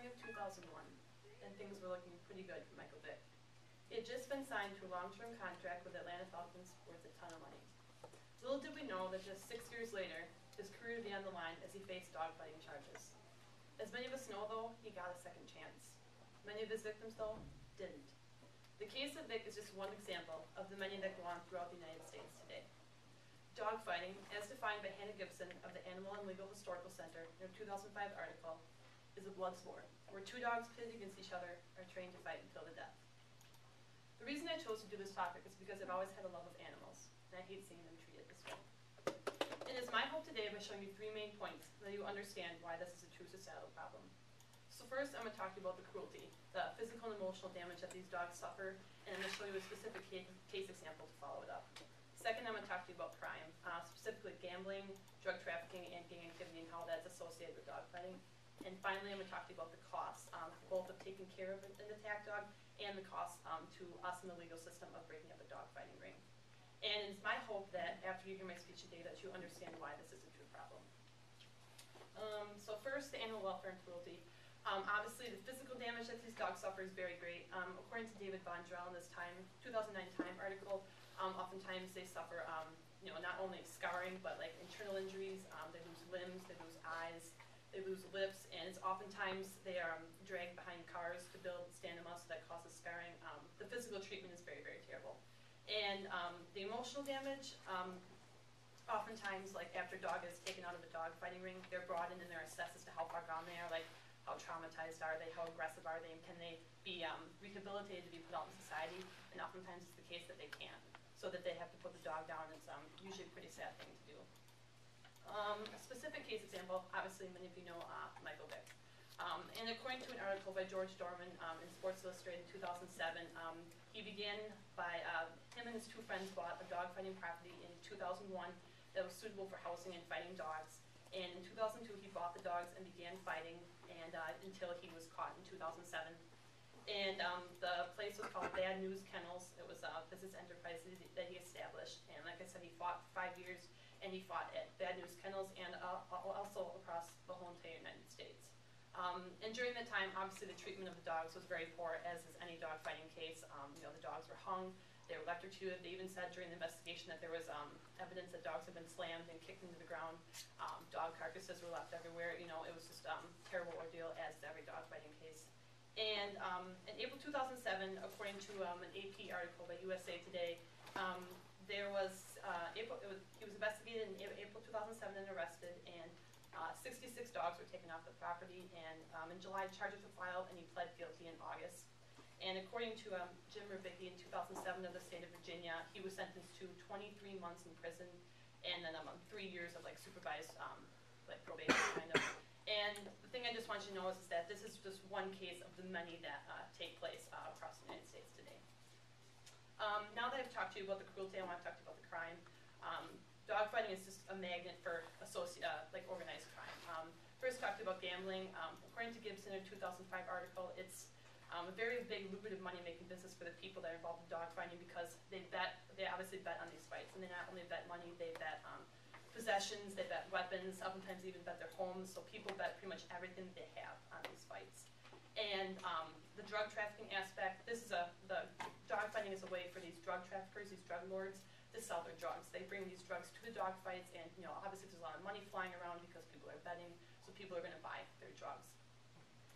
spring of 2001, and things were looking pretty good for Michael Vick. He had just been signed to a long-term contract with Atlanta Falcons worth a ton of money. Little did we know that just 6 years later, his career would be on the line as he faced dogfighting charges. As many of us know, though, he got a second chance. Many of his victims, though, didn't. The case of Vick is just one example of the many that go on throughout the United States today. Dogfighting, as defined by Hannah Gibson of the Animal and Legal Historical Center in her 2005 article, is a blood sport, where two dogs pitted against each other are trained to fight until the death. The reason I chose to do this topic is because I've always had a love of animals, and I hate seeing them treated this way. It is my hope today by showing you 3 main points that you understand why this is a true societal problem. So first, I'm going to talk to you about the cruelty, the physical and emotional damage that these dogs suffer, and I'm going to show you a specific case example to follow it up. Second, I'm going to talk to you about crime, specifically gambling, drug trafficking, and gang activity, and how that's associated with dogfighting. And finally, I'm going to talk to you about the costs, both of taking care of an attack dog and the costs to us in the legal system of breaking up a dogfighting ring. And it's my hope that after you hear my speech today that you understand why this is a true problem. So first, the animal welfare and cruelty. Obviously, the physical damage that these dogs suffer is very great. According to David Bondrell in this 2009 Time article, oftentimes they suffer not only scarring, but like internal injuries. They lose limbs, they lose eyes, they lose lips, and it's oftentimes they are dragged behind cars to build stand-em up, so that causes scarring. The physical treatment is very, very terrible. And the emotional damage, oftentimes, like after a dog is taken out of a dog fighting ring, they're brought in and they're assessed as to how far gone they are, like how traumatized are they, how aggressive are they, and can they be rehabilitated to be put out in society? And oftentimes it's the case that they can't, so that they have to put the dog down. It's usually a pretty sad thing to do. A specific case example, obviously many of you know Michael Vick. And according to an article by George Dorman in Sports Illustrated in 2007, he began by, him and his 2 friends bought a dogfighting property in 2001 that was suitable for housing and fighting dogs. And in 2002, he bought the dogs and began fighting, and until he was caught in 2007. And the place was called Bad News Kennels. It was a business enterprise that he established. And like I said, he fought for 5 years, and he fought at Bad News Kennels and also across the whole entire United States. And during that time, obviously the treatment of the dogs was very poor, as is any dog fighting case. The dogs were hung, they were electrocuted. They even said during the investigation that there was evidence that dogs had been slammed and kicked into the ground. Dog carcasses were left everywhere. It was just a terrible ordeal, as every dog fighting case. And in April 2007, according to an AP article by USA Today, he was investigated in April 2007 and arrested, and 66 dogs were taken off the property, and in July charges were filed, and he pled guilty in August. And according to Jim Rubicki in 2007 of the state of Virginia, he was sentenced to 23 months in prison, and then 3 years of supervised probation kind of. And the thing I just want you to know is that this is just one case of the many that take place across the United States today. Now that I've talked to you about the cruelty, I want to talk to you about the crime. Dogfighting is just a magnet for organized crime. First, talked about gambling. According to Gibson, in a 2005 article, it's a very big, lucrative money-making business for the people that are involved in dogfighting, because they obviously bet on these fights, and they not only bet money, they bet possessions, they bet weapons, oftentimes even bet their homes. So people bet pretty much everything that they have on these fights. And the drug trafficking aspect, the dogfighting is a way for these drug traffickers, these drug lords, to sell their drugs. They bring these drugs to the dog fights, and obviously there's a lot of money flying around because people are betting, so people are going to buy their drugs.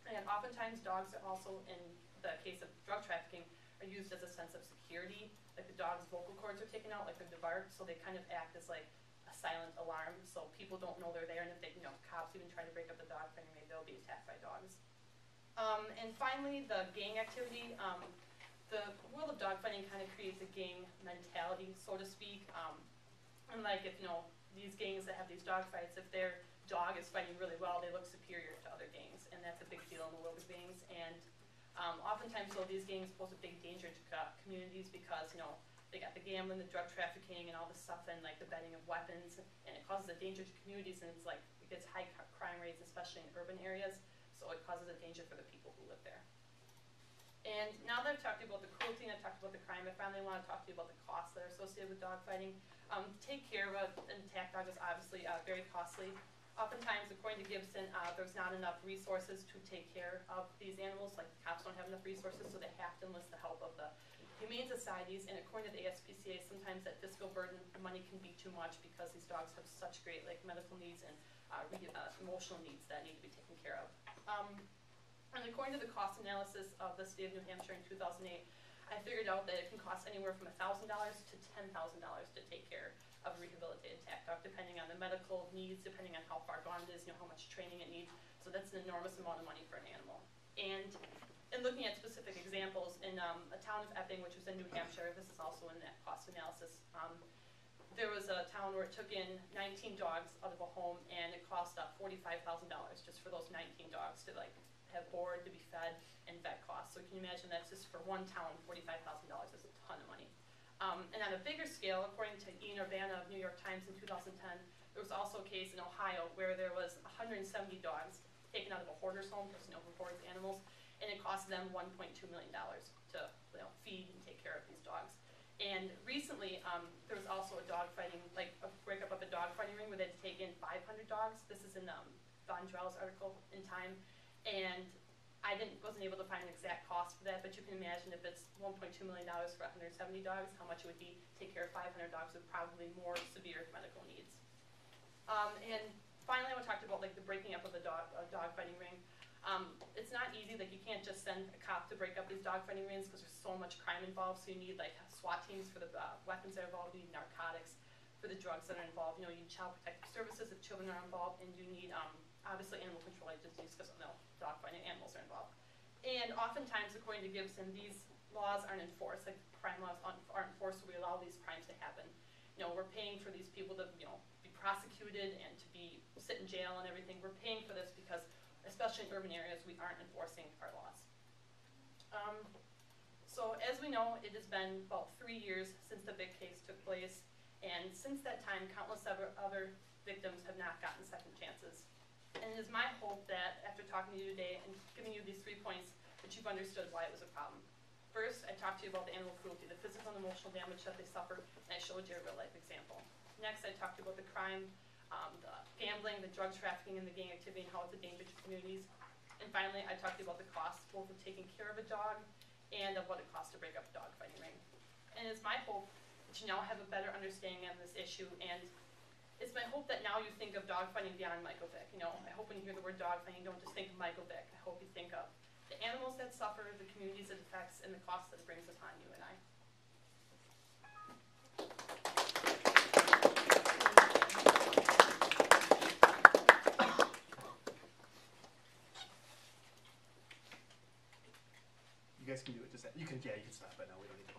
And oftentimes dogs are also, in the case of drug trafficking, are used as a sense of security. Like the dog's vocal cords are taken out, like the bark, so they kind of act as like a silent alarm, so people don't know they're there, and if they, cops even try to break up the dog fighting, maybe they'll be attacked by dogs. And finally, the gang activity. The world of dogfighting kind of creates a gang mentality, so to speak. And like if, these gangs that have these dogfights, if their dog is fighting really well, they look superior to other gangs, and that's a big deal in the world of gangs. And oftentimes, so these gangs pose a big danger to communities because, they got the gambling, the drug trafficking, and all this stuff, and like the betting of weapons, and it causes a danger to communities, and it's like, it gets high crime rates, especially in urban areas, so it causes a danger for the people who live there. And now that I've talked to you about the cruelty and I've talked about the crime, I finally want to talk to you about the costs that are associated with dogfighting. To take care of an attack dog is obviously very costly. Oftentimes, according to Gibson, there's not enough resources to take care of these animals. Like the cops don't have enough resources, so they have to enlist the help of the humane societies. And according to the ASPCA, sometimes that fiscal burden, money can be too much because these dogs have such great medical needs and emotional needs that need to be taken care of. And according to the cost analysis of the state of New Hampshire in 2008, I figured out that it can cost anywhere from $1,000 to $10,000 to take care of a rehabilitated tack dog, depending on the medical needs, depending on how far gone it is, how much training it needs. So that's an enormous amount of money for an animal. And in looking at specific examples, in a town of Epping, which was in New Hampshire, this is also in that cost analysis, there was a town where it took in 19 dogs out of a home, and it cost $45,000 just for those 19 dogs to have board, to be fed, and vet costs. So you can imagine that's just for one town, $45,000 is a ton of money. And on a bigger scale, according to Ian Urbana of New York Times in 2010, there was also a case in Ohio where there was 170 dogs taken out of a hoarder's home, person who hoards animals, and it cost them $1.2 million to feed and take care of these dogs. And recently, there was also a dog fighting, a breakup of a dog fighting ring where they had to take in 500 dogs. This is in Von Drell's article in Time. And I wasn't able to find an exact cost for that, but you can imagine if it's $1.2 million for 170 dogs, how much it would be to take care of 500 dogs with probably more severe medical needs. And finally, I want to talk about the breaking up of a dog fighting ring. It's not easy. You can't just send a cop to break up these dog fighting rings because there's so much crime involved. So you need SWAT teams for the weapons that are involved. You need narcotics for the drugs that are involved. You need child protective services if children are involved, and you need obviously animal control agencies because dog fighting animals are involved. And oftentimes, according to Gibson, these laws aren't enforced. Crime laws aren't enforced, so we allow these crimes to happen. We're paying for these people to be prosecuted and to sit in jail and everything. We're paying for this because, especially in urban areas, we aren't enforcing our laws. So as we know, it has been about 3 years since the Vic case took place, and since that time, countless other victims have not gotten second chances. And it is my hope that after talking to you today and giving you these 3 points, that you've understood why it was a problem. First, I talked to you about the animal cruelty, the physical and emotional damage that they suffered, and I showed you a real life example. Next, I talked to you about the crime, the gambling, the drug trafficking, and the gang activity, and how it's a danger to communities. And finally, I talked to you about the cost, both of taking care of a dog and of what it costs to break up a dog fighting ring. And it's my hope that you now have a better understanding on this issue, and it's my hope that now you think of dog fighting beyond Michael Vick. I hope when you hear the word dog fighting, you don't just think of Michael Vick. I hope you think of the animals that suffer, the communities it affects, and the cost that it brings upon you and I. You guys can do it. You can stop it now. We don't need to.